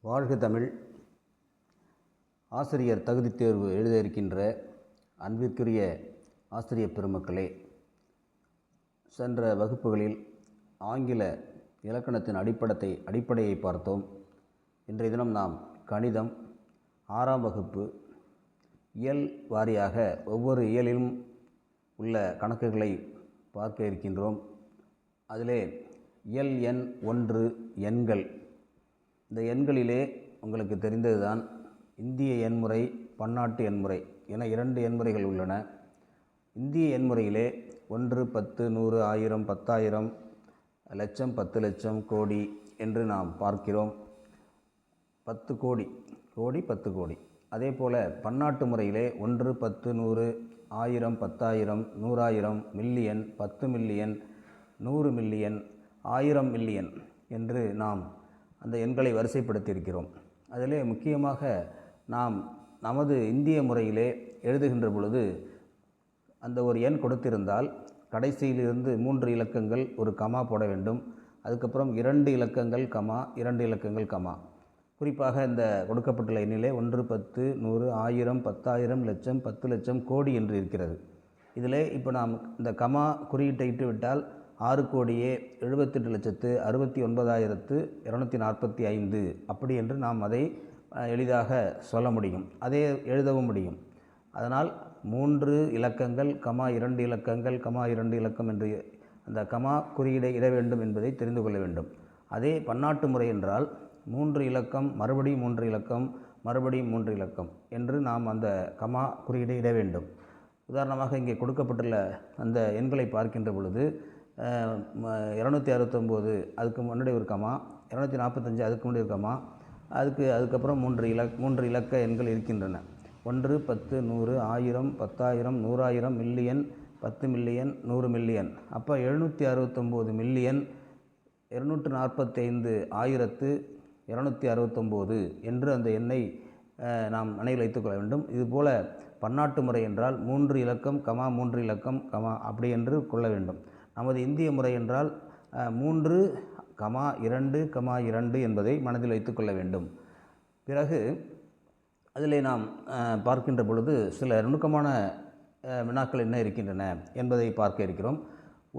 வாழ்க தமிழ். ஆசிரியர் தகுதித் தேர்வு எழுத இருக்கின்ற அன்பிற்குரிய ஆசிரியர் பெருமக்களே, சென்ற வகுப்புகளில் ஆங்கில இலக்கணத்தின் அடிப்படையை பார்த்தோம். இன்றைய தினம் நாம் கணிதம் 6ஆம் வகுப்பு இயல் வாரியாக ஒவ்வொரு இயலிலும் உள்ள கணக்குகளை பார்க்க இருக்கின்றோம். அதிலே இயல் எண் 1 எண்கள். இந்த எண்களிலே உங்களுக்கு தெரிந்ததுதான் இந்திய எண்முறை, பன்னாட்டு எண்முறை என 2 எண்முறைகள் உள்ளன. இந்திய எண்முறையிலே 1, 10, 100, 1000, 10,000, லட்சம், 10 லட்சம், கோடி என்று நாம் பார்க்கிறோம். 10 கோடி, கோடி 10 கோடி. அதே போல் பன்னாட்டு முறையிலே 1, 10, 100, 1000, 10,000, 100,000, மில்லியன், 10 மில்லியன், 100 மில்லியன், 1000 மில்லியன் என்று நாம் அந்த எண்களை வரிசைப்படுத்தியிருக்கிறோம். அதிலே முக்கியமாக நாம் நமது இந்திய முறையிலே எழுதுகின்ற பொழுது அந்த ஒரு எண் கொடுத்திருந்தால் கடைசியிலிருந்து 3 இலக்கங்கள் ஒரு கமா போட வேண்டும். அதுக்கப்புறம் 2 இலக்கங்கள் கமா, 2 இலக்கங்கள் கமா. குறிப்பாக இந்த கொடுக்கப்பட்டுள்ள எண்ணிலே 1, 10, 100, 1000, 10,000, லட்சம், 10 லட்சம், கோடி என்று இருக்கிறது. இதிலே இப்போ நாம் இந்த கமா குறியீட்டை இட்டு விட்டால் 6,78,69,245 அப்படி என்று நாம் அதை எளிதாக சொல்ல முடியும். அதே எழுதவும் முடியும். அதனால் 3 இலக்கங்கள் கமா 2 இலக்கங்கள் கமா 2 இலக்கம் என்று அந்த கமா குறியீடை இட வேண்டும் என்பதை தெரிந்து கொள்ள வேண்டும். அதே பன்னாட்டு முறை என்றால் 3 இலக்கம், மறுபடியும் 3 இலக்கம், மறுபடியும் 3 இலக்கம் என்று நாம் அந்த கமா குறியீடை இட வேண்டும். உதாரணமாக இங்கே கொடுக்கப்பட்டுள்ள அந்த எண்களை பார்க்கின்ற பொழுது 269 அதுக்கு முன்னாடி ஒரு கமா, 245 அதுக்கு முன்னாடி ஒரு கமா, அதுக்கப்புறம் 3 இலக்க எண்கள் இருக்கின்றன. 1, 10, 100, 1000, 10,000, 100,000, மில்லியன், 10 மில்லியன், 100 மில்லியன். அப்போ 769 மில்லியன் 245,269 என்று அந்த எண்ணை நாம் நினைவில் வைத்துக்கொள்ள வேண்டும். இதுபோல் பன்னாட்டு முறை என்றால் 3 இலக்கம் கமா 3 இலக்கம் கமா அப்படி என்று கொள்ள வேண்டும். நமது இந்திய முறை என்றால் 3, 2, 2 என்பதை மனதில் வைத்துக்கொள்ள வேண்டும். பிறகு அதில் நாம் பார்க்கின்ற பொழுது சில நுணுக்கமான வினாக்கள் என்ன இருக்கின்றன என்பதை பார்க்க இருக்கிறோம்.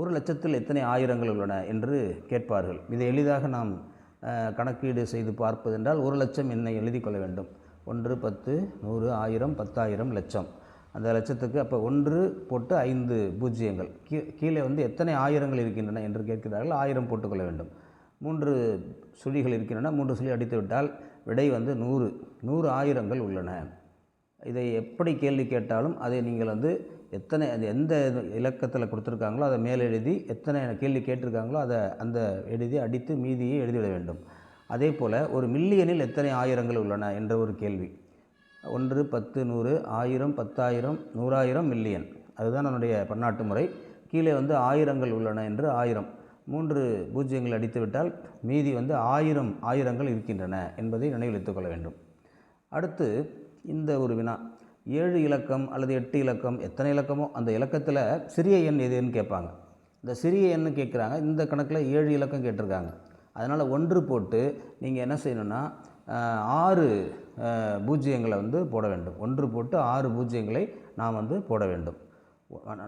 1 லட்சத்தில் எத்தனை ஆயிரங்கள் உள்ளன என்று கேட்பார்கள். இதை எளிதாக நாம் கணக்கீடு செய்து பார்ப்பதென்றால் 1 லட்சம் எண்ணை எழுதி கொள்ள வேண்டும். 1, 10, 100, 1000, 10,000, லட்சம். அந்த லட்சத்துக்கு அப்போ 1 போட்டு 5 பூஜ்ஜியங்கள். கீழே எத்தனை ஆயிரங்கள் இருக்கின்றன என்று கேட்கிறார்கள். 1000 போட்டுக்கொள்ள வேண்டும். 3 சுழிகள் இருக்கின்றன. 3 சுழி அடித்து விட்டால் விடை 100 ஆயிரங்கள் உள்ளன. இதை எப்படி கேள்வி கேட்டாலும் அதை நீங்கள் எத்தனை எந்த இலக்கத்தில் கொடுத்துருக்காங்களோ அதை மேலே எழுதி, எத்தனை கேள்வி கேட்டிருக்காங்களோ அதை அந்த எழுதி அடித்து மீதியை எழுதிவிட வேண்டும். அதே போல் ஒரு மில்லியனில் எத்தனை ஆயிரங்கள் உள்ளன என்ற ஒரு கேள்வி. 1, 10, 100, 1000, 10,000, 100,000, மில்லியன். அதுதான் நம்முடைய பன்னாட்டு முறை. கீழே ஆயிரங்கள் உள்ளன என்று 1000 3 பூஜ்ஜியங்கள் அடித்துவிட்டால் மீதி 1000 ஆயிரங்கள் இருக்கின்றன என்பதை நினைவில் வைத்துக்கொள்ள வேண்டும். அடுத்து இந்த ஒரு வினா, 7 இலக்கம் அல்லது 8 இலக்கம் எத்தனை இலக்கமோ அந்த இலக்கத்தில் சிறிய எண் எதுன்னு கேட்பாங்க. இந்த சிறிய எண்ணு கேட்குறாங்க. இந்த கணக்கில் 7 இலக்கம் கேட்டிருக்காங்க. அதனால் 1 போட்டு நீங்கள் என்ன செய்யணும்னா 6 பூஜ்ஜியங்களை போட வேண்டும். 1 போட்டு 6 பூஜ்ஜியங்களை நாம் போட வேண்டும்.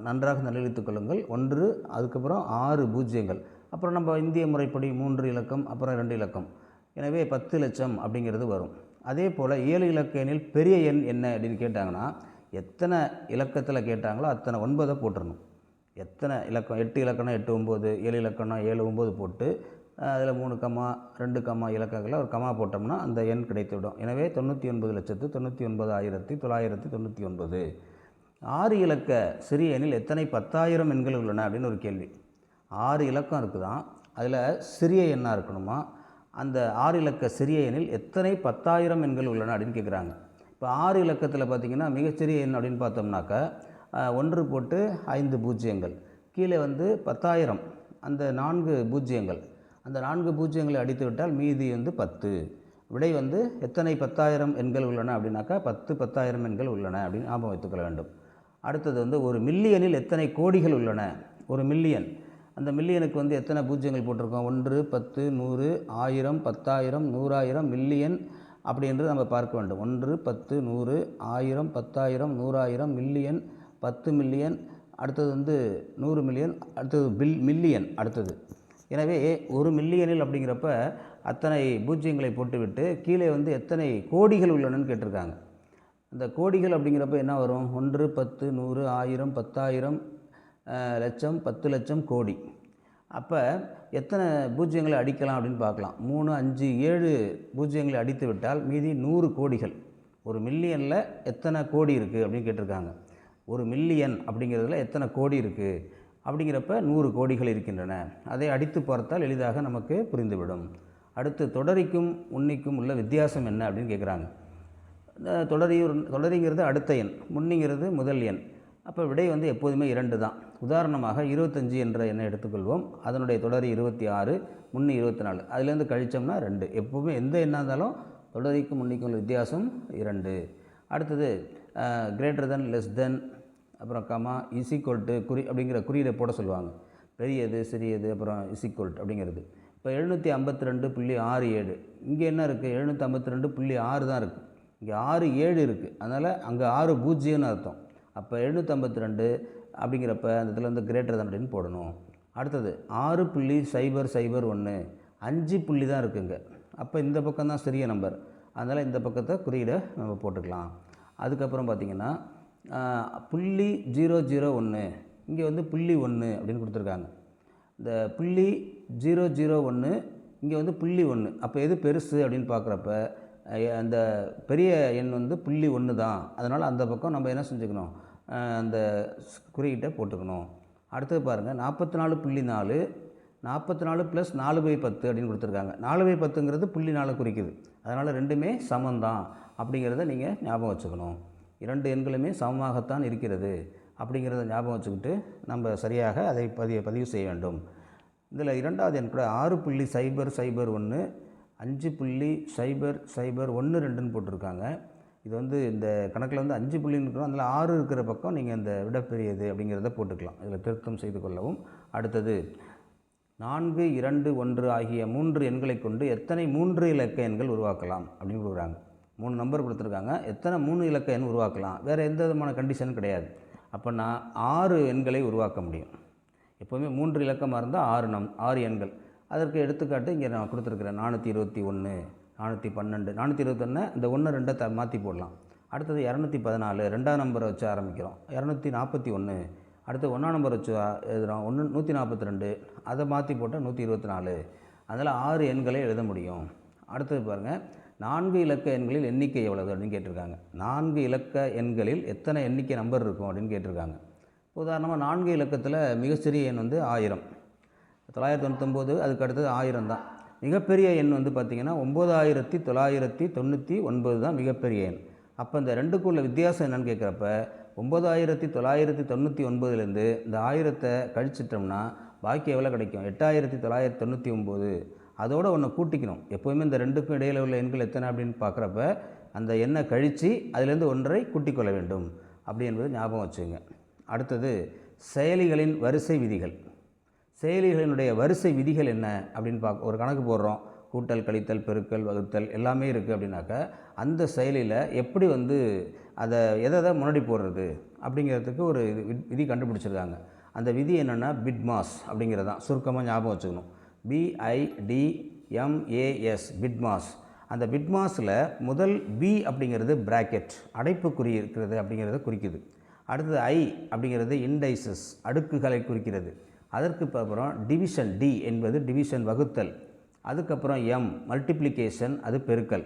நன்றாக நினைவித்துக் கொள்ளுங்கள். 1, அதுக்கப்புறம் 6 பூஜ்ஜியங்கள். அப்புறம் நம்ம இந்திய முறைப்படி 3 இலக்கம், அப்புறம் 2 இலக்கம். எனவே 10 லட்சம் அப்படிங்கிறது வரும். அதே போல் 7 இலக்க எண்ணில் பெரிய எண் என்ன அப்படின்னு கேட்டாங்கன்னா, எத்தனை இலக்கத்தில் கேட்டாங்களோ அத்தனை 9 போட்டுடணும். எத்தனை இலக்கம், 8 இலக்கம்னா 8, 9, 7 இலக்கம்னா 7, 9 போட்டு அதில் 3 கமா 2 கமா இலக்கங்களில் ஒரு கமா போட்டோம்னா அந்த எண் கிடைத்துவிடும். எனவே 99,99,999. 6 இலக்க சிறிய எண்ணில் எத்தனை 10,000 எண்கள் உள்ளன அப்படின்னு ஒரு கேள்வி. 6 இலக்கம் இருக்குதான், அதில் சிறிய எண்ணாக இருக்கணுமா, அந்த 6 இலக்க சிறிய எண்ணில் எத்தனை 10,000 எண்கள் உள்ளன அப்படின்னு கேட்குறாங்க. இப்போ 6 இலக்கத்தில் பார்த்திங்கன்னா மிகச்சிறிய எண் அப்படின்னு பார்த்தோம்னாக்கா 1 போட்டு 5 பூஜ்ஜியங்கள். கீழே 10,000 அந்த 4 பூஜ்ஜியங்கள். அந்த 4 பூஜ்ஜியங்களை அடித்து விட்டால் மீதி 10. விடை எத்தனை 10,000 எண்கள் உள்ளன அப்படின்னாக்கா 10,000 எண்கள் உள்ளன அப்படின்னு ஞாபகம் வைத்துக்கொள்ள வேண்டும். அடுத்தது ஒரு மில்லியனில் எத்தனை கோடிகள் உள்ளன. ஒரு மில்லியன் அந்த மில்லியனுக்கு வந்து எத்தனை பூஜ்ஜியங்கள் போட்டிருக்கோம்? 1, 10, 100, 1000, 10,000, 100,000, மில்லியன் அப்படி என்று நம்ம பார்க்க வேண்டும். 1, 10, 100, 1000, 10,000, 100,000, மில்லியன், 10 மில்லியன், அடுத்தது வந்து 100 மில்லியன், அடுத்தது மில்லியன் அடுத்தது. எனவே ஒரு மில்லியனில் அப்படிங்கிறப்ப அத்தனை பூஜ்ஜியங்களை போட்டுவிட்டு கீழே வந்து எத்தனை கோடிகள் உள்ளனன்னு கேட்டிருக்காங்க. அந்த கோடிகள் அப்படிங்கிறப்ப என்ன வரும்? 1, 10, 100, 1000, 10,000, லட்சம், 10 லட்சம், கோடி. அப்போ எத்தனை பூஜ்ஜியங்களை அடிக்கலாம் அப்படின்னு பார்க்கலாம். 3, 5, 7 பூஜ்ஜியங்களை அடித்து விட்டால் மீதி 100 கோடிகள். ஒரு மில்லியனில் எத்தனை கோடி இருக்குது அப்படின்னு கேட்டிருக்காங்க. ஒரு மில்லியன் அப்படிங்கிறதுல எத்தனை கோடி இருக்குது அப்படிங்கிறப்ப 100 கோடிகள் இருக்கின்றன. அதை அடித்து பார்த்தால் எளிதாக நமக்கு புரிந்துவிடும். அடுத்து தொடரிக்கும் உன்னிக்கும் உள்ள வித்தியாசம் என்ன அப்படின்னு கேட்குறாங்க. தொடரிங்கிறது அடுத்த எண், முன்னிங்கிறது முதல் எண். அப்போ விடை வந்து எப்போதுமே 2 தான். உதாரணமாக 25 என்ற எண்ணை எடுத்துக்கொள்வோம். அதனுடைய தொடரி 26, முன்னி 24. அதுலேருந்து கழித்தோம்னா 2. எப்போவுமே எந்த எண்ணாக இருந்தாலும் தொடரிக்கும் முன்னிக்கும் உள்ள வித்தியாசம் 2. அடுத்தது கிரேட்டர் தென், லெஸ் தென், அப்புறம் கமா, இசிக்வல்ட்டு அப்படிங்கிற குறியீடை போட சொல்லுவாங்க. பெரியது, சிறியது, அப்புறம் இசிக்வல்ட் அப்படிங்கிறது. இப்போ 752.67 இங்கே என்ன இருக்குது? 752.6 தான் இருக்குது. இங்கே 6, 7 இருக்குது. அதனால் அங்கே 6 பூஜ்ஜியம்னு அர்த்தம். அப்போ 752 அப்படிங்கிறப்ப அந்த இதில் வந்து கிரேட்டர் தன் அப்படின்னு போடணும். அடுத்தது 6.001, 5 புள்ளி தான் இருக்குங்க. அப்போ இந்த பக்கம் தான் சிறிய நம்பர், அதனால் இந்த பக்கத்தை குறியீடை நம்ம போட்டுக்கலாம். அதுக்கப்புறம் பார்த்திங்கன்னா 0.001 இங்கே வந்து 0.1 அப்படின்னு கொடுத்துருக்காங்க. இந்த 0.001 இங்கே வந்து 0.1. அப்போ எது பெருசு அப்படின்னு பார்க்குறப்ப அந்த பெரிய எண் வந்து 0.1 தான். அதனால் அந்த பக்கம் நம்ம என்ன செஞ்சுக்கணும்? அந்த குறியீட்டை போட்டுக்கணும். அடுத்தது பாருங்கள் 44.4, 44 + 4/10 அப்படின்னு கொடுத்துருக்காங்க. 4/10ங்கிறது 0.4 குறிக்குது. அதனால் ரெண்டுமே சமந்தான் அப்படிங்கிறத நீங்கள் ஞாபகம் வச்சுக்கணும். 2 எண்களுமே சமமாகத்தான் இருக்கிறது அப்படிங்கிறத ஞாபகம் வச்சுக்கிட்டு நம்ம சரியாக அதை பதிவு செய்ய வேண்டும். இதில் 2வது எண் கூட 6.001, 5.001 போட்டிருக்காங்க. இது வந்து இந்த கணக்கில் வந்து 5 புள்ளின்னு இருக்கிறோம். அதில் 6 இருக்கிற பக்கம் நீங்கள் இந்த விட பெரியது அப்படிங்கிறத போட்டுக்கலாம். இதில் திருத்தம் செய்து கொள்ளவும். அடுத்தது 4, 2, 1 ஆகிய 3 எண்களை கொண்டு எத்தனை 3 இலக்க எண்கள் உருவாக்கலாம் அப்படின்னு கொடுக்குறாங்க. 3 நம்பர் கொடுத்துருக்காங்க. எத்தனை 3 இலக்க எண் உருவாக்கலாம்? வேறு எந்த விதமான கண்டிஷனும் கிடையாது. அப்போ நான் 6 எண்களை உருவாக்க முடியும். எப்போவுமே 3 இலக்கமாக இருந்தால் 6 எண்கள். அதற்கு எடுத்துக்காட்டு இங்கே நான் கொடுத்துருக்குறேன். 421, 412, 421 இந்த 1, 2 மாற்றி போடலாம். அடுத்தது 214, 2ஆம் நம்பரை வச்சு ஆரம்பிக்கிறோம். 241, அடுத்து 1ஆம் நம்பர் வச்சு எழுதுகிறோம். 142, அதை மாற்றி போட்டால் 124. அதில் 6 எண்களை எழுத முடியும். அடுத்தது பாருங்கள், 4 இலக்க எண்களில் எண்ணிக்கை எவ்வளவு அப்படின்னு கேட்டிருக்காங்க. 4 இலக்க எண்களில் எத்தனை எண்ணிக்கை நம்பர் இருக்கும் அப்படின்னு கேட்டிருக்காங்க. உதாரணமாக 4 இலக்கத்தில் மிகச்சிறிய எண் வந்து 1000, 999, அதுக்கு அடுத்தது 1000 தான். மிகப்பெரிய எண் வந்து பார்த்திங்கன்னா 9999 தான் மிகப்பெரிய எண். அப்போ இந்த ரெண்டுக்குள்ள வித்தியாசம் என்னன்னு கேட்குறப்ப 9999லேருந்து இந்த 1000 கழிச்சிட்டோம்னா பாக்கி எவ்வளோ கிடைக்கும்? 8999. அதோடு ஒன்று கூட்டிக்கணும். எப்போவுமே இந்த ரெண்டுக்கும் இடையில் உள்ள எண்கள் எத்தனை அப்படின்னு பார்க்குறப்ப அந்த எண்ணை கழித்து அதிலேருந்து ஒன்றை கூட்டிக் கொள்ள வேண்டும் அப்படி என்பது ஞாபகம் வச்சுங்க. அடுத்தது செயலிகளின் வரிசை விதிகள். செயலிகளினுடைய வரிசை விதிகள் என்ன அப்படின்னு ஒரு கணக்கு போடுறோம். கூட்டல், கழித்தல், பெருக்கல், வகுத்தல் எல்லாமே இருக்குது அப்படின்னாக்கா அந்த செயலியில் எப்படி வந்து அதை எதை முன்னாடி போடுறது அப்படிங்கிறதுக்கு ஒரு விதி கண்டுபிடிச்சிருக்காங்க. அந்த விதி என்னென்னா பிட்மாஸ் அப்படிங்கிறதான். சுருக்கமாக ஞாபகம் வச்சுக்கணும். BIDMAS, பிட்மாஸ். அந்த பிட்மாஸில் முதல் பி அப்படிங்கிறது பிராக்கெட், அடைப்புக்குறி இருக்கிறது அப்படிங்கிறத குறிக்குது. அடுத்தது ஐ அப்படிங்கிறது இண்டைசஸ், அடுக்குகளை குறிக்கிறது. அதற்கு அப்புறம் டிவிஷன், டி என்பது டிவிஷன், வகுத்தல். அதுக்கப்புறம் எம் மல்டிப்ளிகேஷன், அது பெருக்கல்.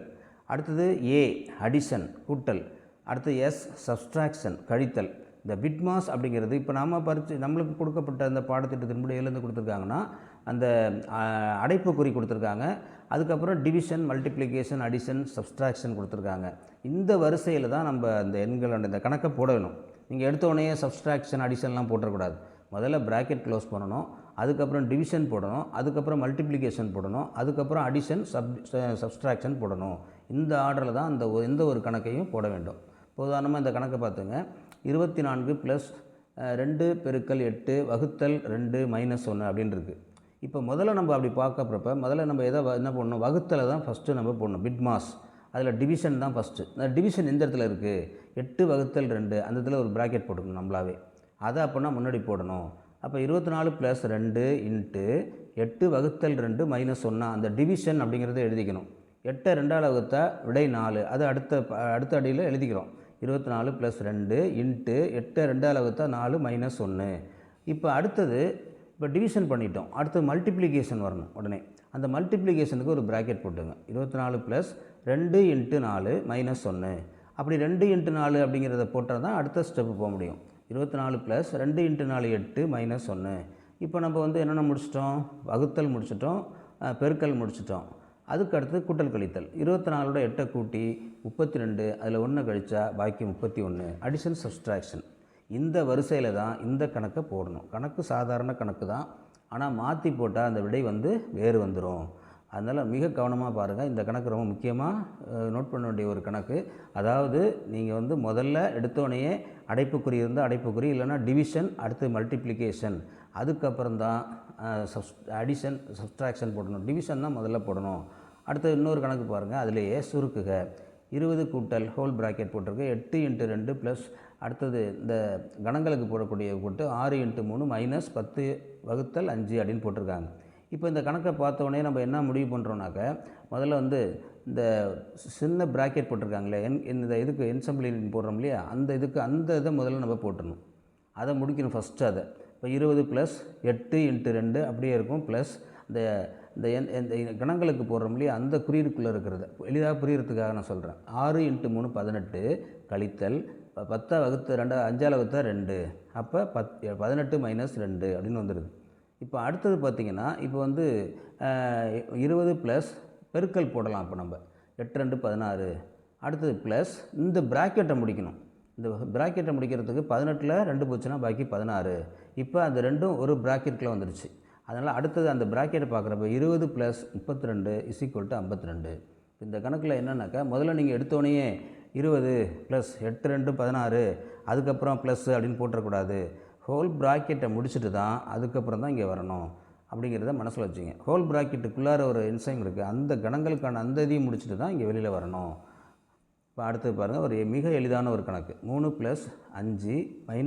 அடுத்தது ஏ அடிஷன், கூட்டல். அடுத்து எஸ் சப்ஸ்ட்ராக்ஷன், கழித்தல். இந்த பிட்மாஸ் அப்படிங்கிறது இப்போ நம்மளுக்கு கொடுக்கப்பட்ட அந்த பாடத்திட்டத்தின்படி எதுலேருந்து கொடுத்துருக்காங்கன்னா அந்த அடைப்புக்குறி கொடுத்துருக்காங்க. அதுக்கப்புறம் டிவிஷன், மல்டிப்ளிகேஷன், அடிஷன், சப்ஸ்ட்ராக்ஷன் கொடுத்துருக்காங்க. இந்த வரிசையில் தான் நம்ம அந்த எண்களோட இந்த கணக்கை போட வேணும். நீங்கள் எடுத்தோடனே சப்ஸ்ட்ராக்ஷன், அடிஷன்லாம் போட்டுறக்கூடாது. முதல்ல ப்ராக்கெட் க்ளோஸ் பண்ணணும், அதுக்கப்புறம் டிவிஷன் போடணும், அதுக்கப்புறம் மல்டிப்ளிகேஷன் போடணும், அதுக்கப்புறம் அடிஷன், சப்ஸ்ட்ராக்ஷன் போடணும். இந்த ஆர்டரில் தான் எந்த ஒரு கணக்கையும் போட வேண்டும். உதாரணமாக இந்த கணக்கை பார்த்துங்க. 24 + 2 பெருக்கல் 8 வகுத்தல் 2 மைனஸ் 1 அப்படின்னு இருக்குது. இப்போ முதல்ல நம்ம அப்படி பார்க்கறப்ப முதல்ல நம்ம என்ன பண்ணணும், வகுத்தலை தான் ஃபஸ்ட்டு நம்ம போடணும். பிட் மாஸ் அதில் டிவிஷன் தான் ஃபஸ்ட்டு. அந்த டிவிஷன் எந்த இடத்துல இருக்குது, 8 வகுத்தல் 2 அந்த இடத்துல ஒரு ப்ராக்கெட் போட்டுக்கணும் நம்மளாவே. அதை அப்படின்னா முன்னாடி போடணும். அப்போ 24 + 2 இன்ட்டு 8 வகுத்தல் 2 மைனஸ் 1 அந்த டிவிஷன் அப்படிங்கிறத எழுதிக்கணும். 8 2ஆல் வகுத்தா விடை 4. அது அடுத்த அடியில் எழுதிக்கிறோம். 24 + 2 இன்ட்டு 8 2ஆல் வகுத்தா 4 மைனஸ் 1. இப்போ அடுத்தது இப்போ டிவிஷன் பண்ணிட்டோம். அடுத்து மல்டிப்ளிகேஷன் வரணும். உடனே அந்த மல்டிப்ளிகேஷனுக்கு ஒரு ப்ராக்கெட் போட்டுங்க. 24 + 2 இன்ட்டு 4 மைனஸ் 1. அப்படி 2 இன்ட்டு 4 அப்படிங்கிறத போட்டால் தான் அடுத்த ஸ்டெப்பு போக முடியும். 24 + 2 இன்ட்டு 4 8 மைனஸ் 1. இப்போ நம்ம என்னென்ன முடிச்சிட்டோம், வகுத்தல் முடிச்சிட்டோம், பெருக்கல் முடிச்சிட்டோம். அதுக்கு அடுத்து கூட்டல் கழித்தல். 24ஓட 8 கூட்டி 32, அதில் 1 கழித்தா பாக்கி 31. Addition subtraction. இந்த வரிசையில் தான் இந்த கணக்கை போடணும். கணக்கு சாதாரண கணக்கு தான், ஆனால் மாற்றி போட்டால் அந்த விடை வேறு வந்துடும். அதனால் மிக கவனமாக பாருங்கள். இந்த கணக்கு ரொம்ப முக்கியமாக நோட் பண்ண வேண்டிய ஒரு கணக்கு. அதாவது நீங்கள் முதல்ல எடுத்தோடனே அடைப்புக்குறி இருந்தால் அடைப்புக்குறி, இல்லைனா டிவிஷன், அடுத்து மல்டிப்ளிகேஷன், அதுக்கப்புறம் தான் அடிஷன் சப்ஸ்ட்ராக்ஷன் போடணும். டிவிஷன் தான் முதல்ல போடணும். அடுத்து இன்னொரு கணக்கு பாருங்கள், அதிலேயே சுருக்குக. 20 கூட்டல் ஹோல் ப்ராக்கெட் போட்டிருக்கு 8 இன்ட்டு 2 ப்ளஸ் அடுத்தது இந்த கணங்களுக்கு போடக்கூடிய போட்டு 6 இன்ட்டு 3 மைனஸ் 10 வகுத்தல் 5 அப்படின்னு போட்டிருக்காங்க. இப்போ இந்த கணக்கை பார்த்தோன்னே நம்ம என்ன முடிவு பண்ணுறோன்னாக்க, முதல்ல இந்த சின்ன ப்ராக்கெட் போட்டிருக்காங்களே இந்த இதுக்கு என்சம்பிளின் போடுறோம் இல்லையா, அந்த இதை முதல்ல நம்ம போட்டுடணும். அதை முடிக்கணும் ஃபஸ்ட்டு. அதை இப்போ 20 + 8 இன்ட்டு 2 அப்படியே இருக்கும், ப்ளஸ் இந்த கணங்களுக்கு போடுறோம் இல்லையா, அந்த குறியீடுக்குள்ளே இருக்கிறது எளிதாக புரியறதுக்காக நான் சொல்கிறேன். 6 இன்ட்டு 3 18 கழித்தல் 10 வகுத்து 2 5ஆல் வகுத்தா 2, அப்போ 18 மைனஸ் 2 அப்படின்னு வந்துடுது. இப்போ அடுத்தது பார்த்திங்கன்னா, இப்போ 20 ப்ளஸ் பெருக்கல் போடலாம். இப்போ நம்ம 8 2 16, அடுத்தது ப்ளஸ் இந்த ப்ராக்கெட்டை முடிக்கணும். இந்த ப்ராக்கெட்டை முடிக்கிறதுக்கு 18ல் 2 போச்சுன்னா பாக்கி 16. இப்போ அந்த ரெண்டும் ஒரு ப்ராக்கெட்டில் வந்துடுச்சு. அதனால் அடுத்தது அந்த ப்ராக்கெட்டை பார்க்குறப்ப 20 + 32 = 52. இந்த கணக்கில் என்னன்னாக்கா, முதல்ல நீங்கள் எடுத்தோடனே 20 + 8 2 16 அதுக்கப்புறம் ப்ளஸ் அப்படின்னு போட்டுறக்கூடாது. ஹோல் ப்ராக்கெட்டை முடிச்சுட்டு தான் அதுக்கப்புறம் தான் இங்கே வரணும் அப்படிங்கிறத மனசில் வச்சுங்க. ஹோல் ப்ராக்கெட்டுக்குள்ளார ஒரு என்சைம் இருக்குது, அந்த கணங்களுக்கான அந்த இதையும் முடிச்சுட்டு தான் இங்கே வெளியில் வரணும். இப்போ அடுத்து பாருங்கள், ஒரு மிக எளிதான ஒரு கணக்கு. 3 + 5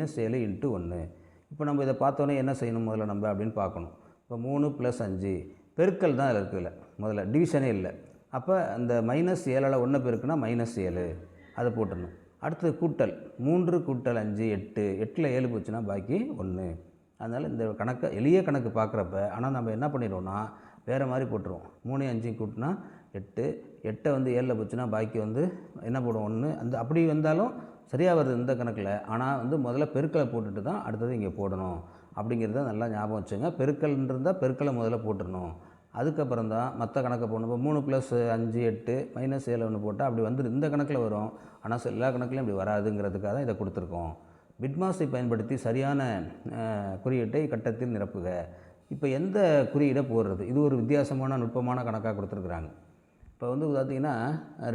- 7 இன்ட்டு 1. இப்போ நம்ம இதை பார்த்தோன்னே என்ன செய்யணும் முதல்ல நம்ம அப்படின்னு பார்க்கணும். இப்போ 3 + 5 பெருக்கல் தான் அதில் இருக்குல்ல, முதல்ல டிவிஷனே இல்லை. அப்போ அந்த -7ஆல் 1 பெருக்குனா -7, அதை போட்டுடணும். அடுத்தது கூட்டல் 3 கூட்டல் 5 8, 8ல் 7 போச்சுன்னா பாக்கி 1. அதனால் இந்த கணக்கை எளிய கணக்கு பார்க்குறப்ப ஆனால் நம்ம என்ன பண்ணிடுவோம்னா வேறு மாதிரி போட்டுருவோம். 3 5 கூட்டினா 8, 8 7ல் போச்சுன்னா பாக்கி என்ன போடுவோம் 1. அப்படி வந்தாலும் சரியாக வருது இந்த கணக்கில். ஆனால் முதல்ல பெருக்கலை போட்டுட்டு தான் அடுத்தது இங்கே போடணும் அப்படிங்கிறத நல்லா ஞாபகம் வச்சுங்க. பெருக்கல் இருந்தால் பெருக்கலை முதல்ல போட்டுடணும், அதுக்கப்புறம் தான் மற்ற கணக்கை போடணும். இப்போ 3 + 5 8 -7 1 போட்டால் அப்படி இந்த கணக்கில் வரும். ஆனால் எல்லா கணக்குலையும் இப்படி வராதுங்கிறதுக்காக தான் இதை கொடுத்துருக்கோம். பிட்மாஸை பயன்படுத்தி சரியான குறியீட்டை கட்டத்தில் நிரப்புக. இப்போ எந்த குறியீடை போடுறது, இது ஒரு வித்தியாசமான நுட்பமான கணக்காக கொடுத்துருக்குறாங்க. இப்போ பார்த்திங்கன்னா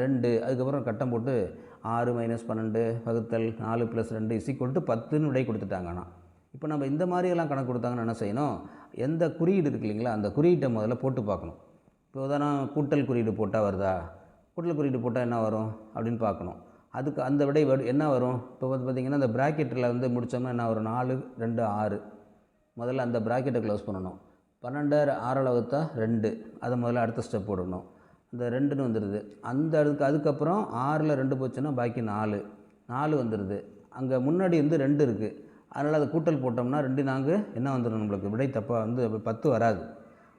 2 அதுக்கப்புறம் கட்டம் போட்டு 6 - 12 வகுத்தல் 4 + 2 = 10ன்னு விடை கொடுத்துட்டாங்க. ஆனால் இப்போ நம்ம இந்த மாதிரியெல்லாம் கணக்கு கொடுத்தாங்கன்னு என்ன செய்யணும், எந்த குறியீடு இருக்கு இல்லைங்களா, அந்த குறியீட்டை முதல்ல போட்டு பார்க்கணும். இப்போ உதாரணம் கூட்டல் குறியீடு போட்டால் வருதா, கூட்டல் குறியீடு போட்டால் என்ன வரும் அப்படின்னு பார்க்கணும். அதுக்கு அந்த விடை என்ன வரும். இப்போ பார்த்திங்கன்னா இந்த ப்ராக்கெட்டில் முடித்தோம்னா என்ன வரும், 4 2 6. முதல்ல அந்த ப்ராக்கெட்டை க்ளோஸ் பண்ணணும். 12 6ஆல் வகுத்தா 2, அதை முதல்ல அடுத்த ஸ்டெப் போடணும். இந்த 2ன்னு வந்துடுது. அதுக்கப்புறம் 6ல் 2 போச்சுன்னா பாக்கி 4 வந்துடுது. அங்கே முன்னாடி 2 இருக்குது, அதனால் அதை கூட்டல் போட்டோம்னா 2 4 என்ன வந்துடும், நம்மளுக்கு விடை தப்பாக 10 வராது.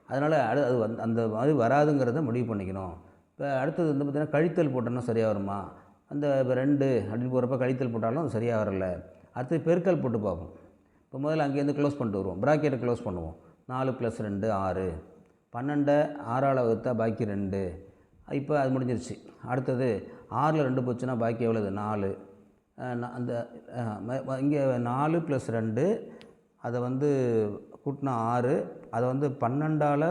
அதனால் அது அந்த மாதிரி வராதுங்கிறத முடிவு பண்ணிக்கணும். இப்போ அடுத்தது பார்த்திங்கன்னா கழித்தல் போட்டோம்னா சரியாக வருமா, அந்த 2 அப்படின்னு போகிறப்ப கழித்தல் போட்டாலும் அது சரியாக வரல. அடுத்து பெருக்கல் போட்டு பார்ப்போம். இப்போ முதல்ல அங்கேருந்து க்ளோஸ் பண்ணிட்டு வருவோம், ப்ராக்கெட்டை க்ளோஸ் பண்ணுவோம். 4 + 2 6, 12 6ஆல் வகுத்தா பாக்கி 2. இப்போ அது முடிஞ்சிருச்சு. அடுத்தது 6ல் 2 போச்சுன்னா பாக்கி எவ்வளவு 4. அந்த இங்கே 4 + 2 அதை கூட்டினா 6, அதை 12ஆல்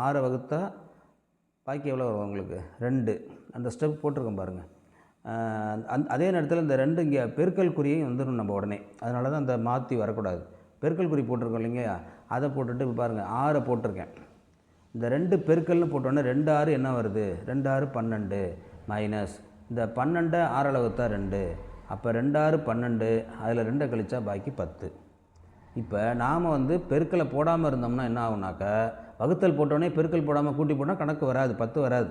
6 வகுத்தா பாக்கி எவ்வளோ வரும் உங்களுக்கு 2. அந்த ஸ்டெப் போட்டிருக்கோம் பாருங்கள். அதே நேரத்தில் இந்த ரெண்டு இங்கே பெருக்கல் குறியையும் வந்துடும் நம்ம உடனே. அதனால தான் அந்த மாற்றி வரக்கூடாது. பெருக்கல் குறி போட்டிருக்கோம் இல்லைங்க, அதை போட்டுட்டு இப்போ பாருங்கள் 6 போட்டிருக்கேன். இந்த 2 பெருக்கல்னு போட்டோன்னே 2 6 என்ன வருது, 2 6 12 மைனஸ் இந்த 12 6 வகுத்தா 2. அப்போ 2 6 12, அதில் 2 கழிச்சா பாக்கி 10. இப்போ நாம் வந்து பெருக்கலை போடாமல் இருந்தோம்னா என்ன ஆகுனாக்கா, வகுத்தல் போட்டோடனே பெருக்கல் போடாமல் கூட்டி போட்டால் கணக்கு வராது, 10 வராது.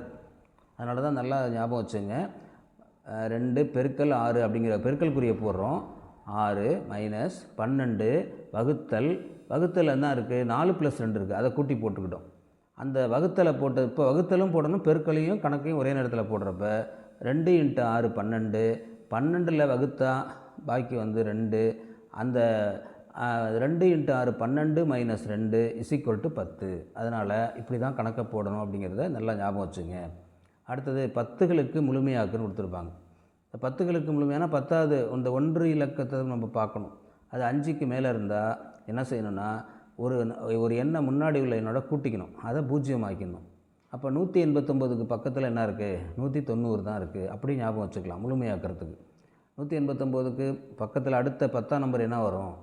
அதனால தான் நல்லா ஞாபகம் வச்சுங்க. 2 பெருக்கல் 6 அப்படிங்கிற பெருக்கல் குறியை போடுறோம். 6 மைனஸ் 12 வகுத்தல் என்ன இருக்குது, 4 + 2 இருக்குது, அதை கூட்டி போட்டுக்கிட்டோம். அந்த வகுத்தலை போட்டு இப்போ வகுத்தலும் போடணும், பெருக்கலையும் கணக்கையும் ஒரே நேரத்தில் போடுறப்ப 2 × 6 12, 12ல் வகுத்தா பாக்கி வந்து 2. அந்த 2 × 6 12 மைனஸ் 2 = 10. அதனால் இப்படி தான் கணக்கை போடணும் அப்படிங்கிறத நல்லா ஞாபகம் வச்சுங்க. அடுத்தது 10களுக்கு முழுமையாக்குன்னு கொடுத்துருப்பாங்க. இந்த 10களுக்கு முழுமையான 10வது இந்த 1 இலக்கத்தை நம்ம பார்க்கணும். அது 5க்கு மேலே இருந்தால் என்ன செய்யணும்னா, ஒரு எண்ணை முன்னாடி உள்ள எண்ணோட கூட்டிக்கணும், அதை 0 ஆக்கிடணும். அப்போ 189க்கு பக்கத்தில் என்ன இருக்குது, 190 தான் இருக்குது. அப்படி ஞாபகம் வச்சுக்கலாம் முழுமையாக்கிறதுக்கு. 189க்கு பக்கத்தில் அடுத்த 10ஆம் நம்பர் என்ன வரும்,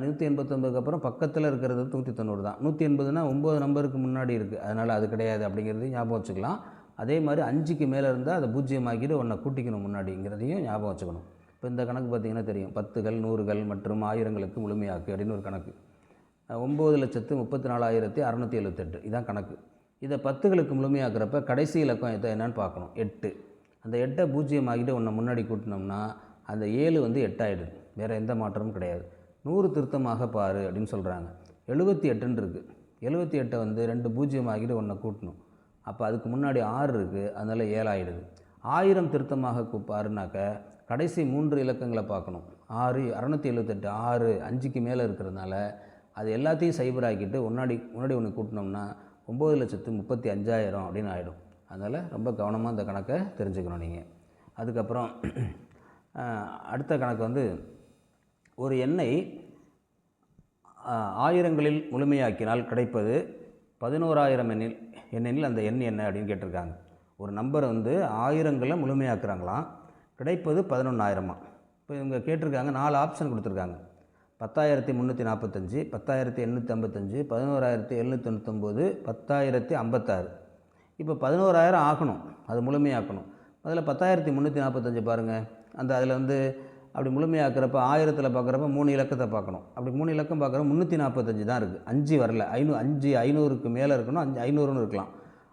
189க்கு அப்புறம் பக்கத்தில் இருக்கிறது 190 தான். 180னா 9 நம்பருக்கு முன்னாடி இருக்குது, அதனால் அது கிடையாது அப்படிங்கிறது ஞாபகம் வச்சுக்கலாம். அதே மாதிரி 5க்கு மேலே இருந்தால் அதை 0 ஆக்கிட்டு ஒன்றை கூட்டிக்கணும் முன்னாடிங்கிறதையும் ஞாபகம் வச்சுக்கணும். இப்போ இந்த கணக்கு பார்த்திங்கன்னா தெரியும், 10கள் 100கள் மற்றும் 1000களுக்கு முழுமையாக்கு அப்படின்னு ஒரு கணக்கு. 9,34,678 இதான் கணக்கு. இதை 10களுக்கு முழுமையாக்குறப்ப கடைசி இலக்கம் என்னன்னு பார்க்கணும், 8. அந்த 8ஐ 0 ஆகிட்டு ஒன்றை முன்னாடி கூட்டினோம்னா அந்த 7 வந்து 8 ஆகிடுது. வேறு எந்த மாற்றமும் கிடையாது. 100 திருத்தமாக பாரு அப்படின்னு சொல்கிறாங்க. 78ன்னு இருக்குது. 78ஐ வந்து 2 0 ஆகிட்டு ஒன்றை கூட்டணும். அப்போ அதுக்கு முன்னாடி 6 இருக்குது, அதனால் 7 ஆகிடுது. 1000 திருத்தமாக பாருனாக்க கடைசி 3 இலக்கங்களை பார்க்கணும். 678 6 5க்கு மேலே இருக்கிறதுனால அது எல்லாத்தையும் சைபர் ஆக்கிட்டு முன்னாடி ஒன்று கூட்டினோம்னா 9,35,000 அப்படின்னு ஆகிடும். அதனால் ரொம்ப கவனமாக இந்த கணக்கை தெரிஞ்சுக்கணும் நீங்கள். அதுக்கப்புறம் அடுத்த கணக்கு வந்து ஒரு எண்ணை 1000களில் முழுமையாக்கினால் கிடைப்பது 11,000 எண்ணில் அந்த எண் என்ன அப்படின்னு கேட்டிருக்காங்க. ஒரு நம்பரை வந்து 1000களில் முழுமையாக்குறாங்களாம், கிடைப்பது 11,000. இப்போ இவங்க கேட்டிருக்காங்க, 4 ஆப்ஷன் கொடுத்துருக்காங்க. 10,345, 10,855, 11,799, 10,056. இப்போ 11,000 ஆகணும், அது முழுமையாக்கணும். அதில் 10,345 பாருங்கள், அதில் வந்து அப்படி முழுமையாக்குறப்ப 1000ல் பார்க்குறப்ப 3 இலக்கத்தை பார்க்கணும். அப்படி 3 இலக்கம் பார்க்குறப்ப 345 தான் இருக்குது, 5 வரல. 500க்கு மேலே இருக்கணும், 500ன்னு இருக்கலாம்.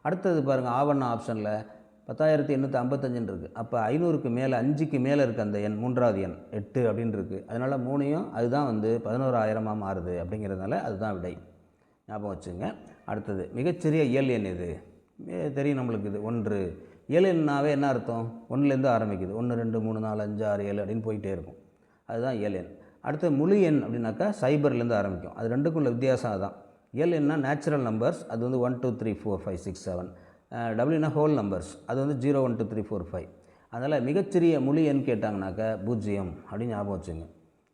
அடுத்தது பாருங்கள், ஆவண்ணா ஆப்ஷனில் 10,855 இருக்குது. அப்போ 500க்கு மேலே 5க்கு மேலே இருக்குது அந்த எண், 3வது எண் 8 அப்படின்னு இருக்குது. அதனால் 3யும் அதுதான் வந்து 11,000 மாறுது அப்படிங்கிறதுனால அதுதான் விடை. ஞாபகம் வச்சுங்க. அடுத்தது மிகச்சிறிய இயல் எண் இது தெரியும் நம்மளுக்கு. இது 1. இயல் எண்ணாவே என்ன அர்த்தம், 1லேருந்து ஆரம்பிக்குது. 1 2 3 4 5 6 7 அப்படின்னு போயிட்டே இருக்கும், அதுதான் இயல் எண். அடுத்து முழு எண் அப்படின்னாக்கா 0லேருந்து ஆரம்பிக்கும். அது ரெண்டுக்குள்ள வித்தியாசம் அதுதான். இயல் எண்ணா நேச்சுரல் நம்பர்ஸ், அது வந்து 1 2 3 4 5 6 7. டபிள்யூனா ஹோல் நம்பர்ஸ், அது வந்து 0 1 2 3 4 5. அதனால் மிகச்சிறிய முழு எண் கேட்டாங்கனாக்கா 0 அப்படின்னு ஞாபகம் வச்சுங்க.